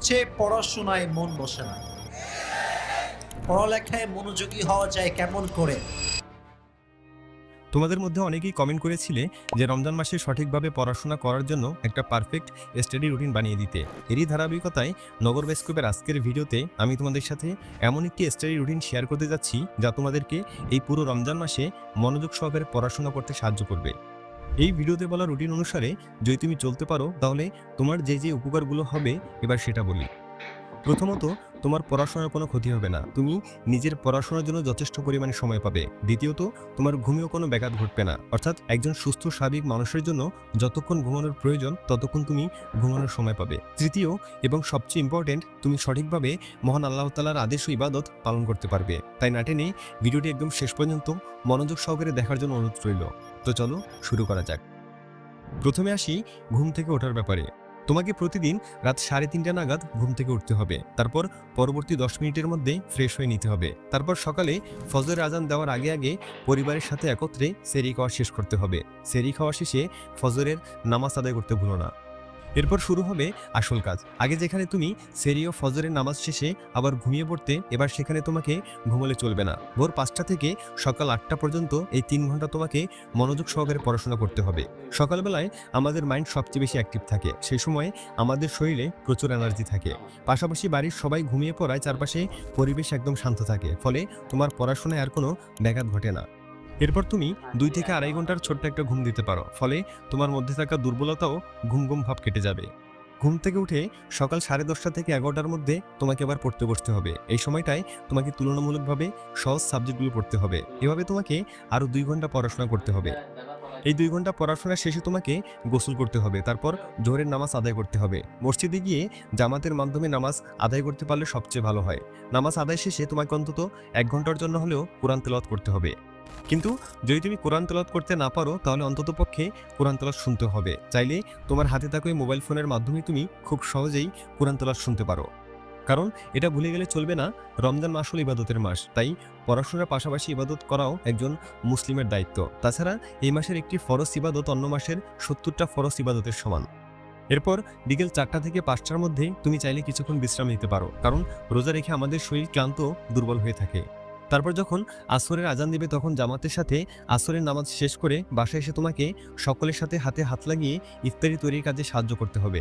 হচ্ছে পড়াশোনায় মন বসে না। পড়ালেখায় মনোযোগী হওয়া যায় কেমন করে? তোমাদের মধ্যে অনেকেই কমেন্ট করেছিলে যে রমজান মাসে সঠিকভাবে পড়াশোনা করার জন্য একটা পারফেক্ট স্টাডি রুটিন বানিয়ে দিতে। এরই ধারাবাহিকতায় নগর বায়োস্কোপের আজকের ভিডিওতে আমি তোমাদের সাথে এমন একটি স্টাডি রুটিন শেয়ার করতে যাচ্ছি যা তোমাদেরকে এই পুরো রমজান মাসে মনোযোগ সহকারে পড়াশোনা করতে সাহায্য করবে। এই ভিডিওতে বলা রুটিন অনুসারে যদি তুমি চলতে পারো তাহলে তোমার যে যে উপকারগুলো হবে এবার সেটা বলি। প্রথমত, তোমার পড়াশোনার কোনো ক্ষতি হবে না, তুমি নিজের পড়াশোনার জন্য যথেষ্ট পরিমাণে সময় পাবে। দ্বিতীয়ত, তোমার ঘুমেও কোনো ব্যাঘাত ঘটবে না, অর্থাৎ একজন সুস্থ স্বাভাবিক মানুষের জন্য যতক্ষণ ঘুমানোর প্রয়োজন ততক্ষণ তুমি ঘুমানোর সময় পাবে। তৃতীয় এবং সবচেয়ে ইম্পর্টেন্ট, তুমি সঠিকভাবে মহান আল্লাহ তাআলার আদেশ ও ইবাদত পালন করতে পারবে। তাই না টেনে ভিডিওটি একদম শেষ পর্যন্ত মনোযোগ সহকারে দেখার জন্য অনুরোধ রইল। তো চলো শুরু করা যাক। প্রথমে আসি ঘুম থেকে ওঠার ব্যাপারে। তোমাকে প্রতিদিন রাত 3:30 নাগাদ ঘুম থেকে উঠতে হবে। তারপর পরবর্তী 10 মিনিটের মধ্যে ফ্রেশ হয়ে নিতে হবে। তারপর সকালে ফজরের আজান দেওয়ার আগে আগে পরিবারের সাথে একত্রে সেহরি খাওয়া শেষ করতে হবে। সেহরি খাওয়া শেষে ফজরের নামাজ আদায় করতে ভুলো না। এরপর শুরু হবে আসল কাজ। আগে যেখানে তুমি সেহরি ও ফজরের নামাজ শেষে আবার ঘুমিয়ে পড়তে, এবার সেখানে তোমাকে ঘুমোলে চলবে না। ভোর 5টা থেকে সকাল 8টা পর্যন্ত এই 3 ঘন্টা তোমাকে মনোযোগ সহকারে পড়াশোনা করতে হবে। সকালবেলায় আমাদের মাইন্ড সবচেয়ে বেশি অ্যাক্টিভ থাকে, সেই সময় আমাদের শরীরে প্রচুর এনার্জি থাকে। পাশাপাশি বাড়ির সবাই ঘুমিয়ে পড়ায় চারপাশে পরিবেশ একদম শান্ত থাকে, ফলে তোমার পড়াশোনায় আর কোনো ব্যাঘাত ঘটে না। এরপর তুমি 2 থেকে 2.5 ঘন্টার ছোট্ট একটা ঘুম দিতে পারো, ফলে তোমার মধ্যে থাকা দুর্বলতাও ঘুম ঘুম ভাব কেটে যাবে। ঘুম থেকে উঠে সকাল 10:30 থেকে 11টার মধ্যে তোমাকে আবার পড়তে বসতে হবে। এই সময়টায় তোমাকে তুলনামূলকভাবে সহজ সাবজেক্টগুলো পড়তে হবে। এভাবে তোমাকে আরও 2 ঘন্টা পড়াশোনা করতে হবে। এই 2 ঘন্টা পড়াশোনা শেষে তোমাকে গোসল করতে হবে। তারপর জোহরের নামাজ আদায় করতে হবে। মসজিদে গিয়ে জামাতের মাধ্যমে নামাজ আদায় করতে পারলে সবচেয়ে ভালো হয়। নামাজ আদায় শেষে তোমাকে অন্তত 1 ঘন্টার জন্য হলেও কোরআন তেলাওয়াত করতে হবে। কিন্তু যদি তুমি কোরআন তেলাওয়াত করতে না পারো তাহলে অন্ততপক্ষে কোরআন তেলাওয়াত শুনতে হবে। চাইলে তোমার হাতে থাকা ওই মোবাইল ফোনের মাধ্যমে তুমি খুব সহজেই কোরআন তেলাওয়াত শুনতে পারো। কারণ এটা ভুলে গেলে চলবে না, রমজান মাস হল ইবাদতের মাস। তাই পড়াশোনার পাশাপাশি ইবাদত করাও একজন মুসলিমের দায়িত্ব। তাছাড়া এই মাসের একটি ফরজ ইবাদত অন্য মাসের 70টা ফরজ ইবাদতের সমান। এরপর বিকেল 4টা থেকে 5টার মধ্যে তুমি চাইলে কিছুক্ষণ বিশ্রাম নিতে পারো, কারণ রোজা রেখে আমাদের শরীর ক্লান্ত দুর্বল হয়ে থাকে। তারপর যখন আসরের আজান দিবে তখন জামাতের সাথে আসরের নামাজ শেষ করে বাসায় এসে তোমাকে সকলের সাথে হাতে হাত লাগিয়ে ইফতারি তৈরির কাজে সাহায্য করতে হবে।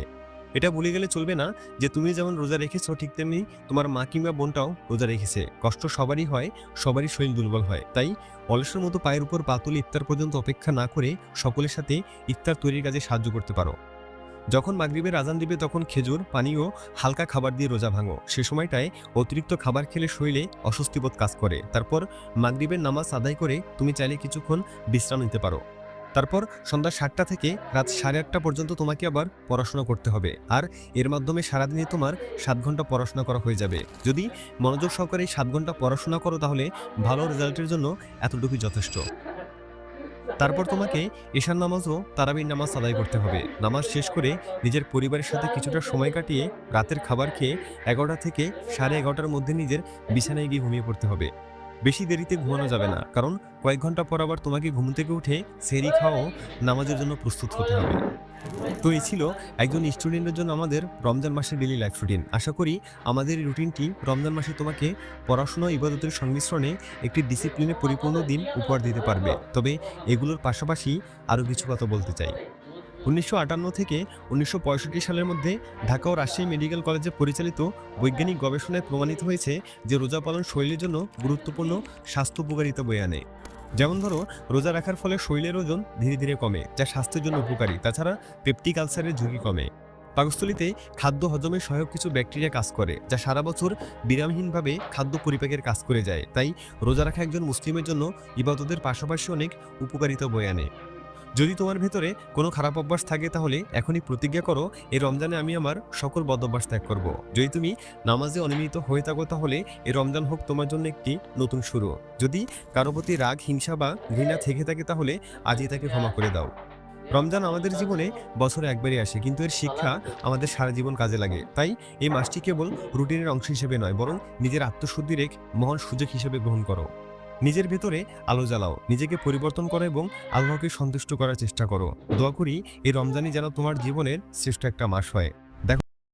এটা ভুলে গেলে চলবে না যে তুমি যেমন রোজা রেখেছো ঠিক তেমনি তোমার মা কিংবা বোনটাও রোজা রেখেছে। কষ্ট সবারই হয়, সবারই শরীর দুর্বল হয়। তাই অলসের মতো পায়ের উপর পা তুলে ইফতার পর্যন্ত অপেক্ষা না করে সকলের সাথে ইফতার তৈরির কাজে সাহায্য করতে পারো। যখন মাগরিবের আজান দিবে তখন খেজুর, পানি ও হালকা খাবার দিয়ে রোজা ভাঙো। সে সময়টায় অতিরিক্ত খাবার খেলে শরীরে অস্বস্তিবোধ কাজ করে। তারপর মাগরিবের নামাজ আদায় করে তুমি চাইলে কিছুক্ষণ বিশ্রাম নিতে পারো। তারপর সন্ধ্যা 7টা থেকে রাত 8:30 পর্যন্ত তোমাকে আবার পড়াশোনা করতে হবে। আর এর মাধ্যমে সারাদিনে তোমার 7 ঘন্টা পড়াশোনা করা হয়ে যাবে। যদি মনোযোগ সহকারে 7 ঘন্টা পড়াশোনা করো তাহলে ভালো রেজাল্টের জন্য এতটুকুই যথেষ্ট। তারপর তোমাকে ঈশার নামাজ ও তারাবির নামাজ আদায় করতে হবে। নামাজ শেষ করে নিজের পরিবারের সাথে কিছুটা সময় কাটিয়ে রাতের খাবার খেয়ে 11টা থেকে 11:30টার মধ্যে নিজের বিছানায় গিয়ে ঘুমিয়ে পড়তে হবে। বেশি দেরিতে ঘুমানো যাবে না, কারণ কয়েক ঘন্টা পর আবার তোমাকে ঘুম থেকে উঠে সেহরি খাওয়া ও নামাজের জন্য প্রস্তুত হতে হবে। তো এই ছিল একজন স্টুডেন্টের জন্য আমাদের রমজান মাসের ডেইলি লাইফ রুটিন। আশা করি আমাদের এই রুটিনটি রমজান মাসে তোমাকে পড়াশোনা ও ইবাদতের সংমিশ্রণে একটি ডিসিপ্লিনে পরিপূর্ণ দিন উপহার দিতে পারবে। তবে এগুলোর পাশাপাশি আরও কিছু কথা বলতে চাই। 1958 থেকে 1965 সালের মধ্যে ঢাকা ও রাজশাহী মেডিকেল কলেজে পরিচালিত বৈজ্ঞানিক গবেষণায় প্রমাণিত হয়েছে যে রোজা পালন শরীরের জন্য গুরুত্বপূর্ণ স্বাস্থ্য উপকারিতা বয়ে আনে। যেমন ধরো, রোজা রাখার ফলে শরীরের ওজন ধীরে ধীরে কমে, যা স্বাস্থ্যের জন্য উপকারী। তাছাড়া পেপটিক আলসারের ঝুঁকি কমে। পাকস্থলীতে খাদ্য হজমে সহায়ক কিছু ব্যাকটেরিয়া কাজ করে, যা সারা বছর বিরামহীনভাবে খাদ্য পরিপাকের কাজ করে যায়। তাই রোজা রাখা একজন মুসলিমের জন্য ইবাদতের পাশাপাশি অনেক উপকারিতা বয়ে আনে। যদি তোমার ভেতরে কোনো খারাপ অভ্যাস থাকে তাহলে এখনই প্রতিজ্ঞা করো, এই রমজানে আমি আমার সকল বদ অভ্যাস ত্যাগ করব। যদি তুমি নামাজে অনিয়মিত হয়ে থাকো তাহলে এই রমজান হোক তোমার জন্য একটি নতুন শুরু। যদি কারো প্রতি রাগ, হিংসা বা ঘৃণা থেকে থাকে তাহলে আজই তাকে ক্ষমা করে দাও। রমজান আমাদের জীবনে বছরে একবারই আসে, কিন্তু এর শিক্ষা আমাদের সারা জীবন কাজে লাগে। তাই এই মাসটি কেবল রুটিনের অংশ হিসেবে নয়, বরং নিজের আত্মশুদ্ধির এক মহান সুযোগ হিসেবে গ্রহণ করো। নিজের ভেতরে আলো জ্বালাও, নিজেকে পরিবর্তন করো এবং আল্লাহকে সন্তুষ্ট করার চেষ্টা করো। দোয়া করি এই রমজানই যেন তোমার জীবনের শ্রেষ্ঠ একটা মাস হয়।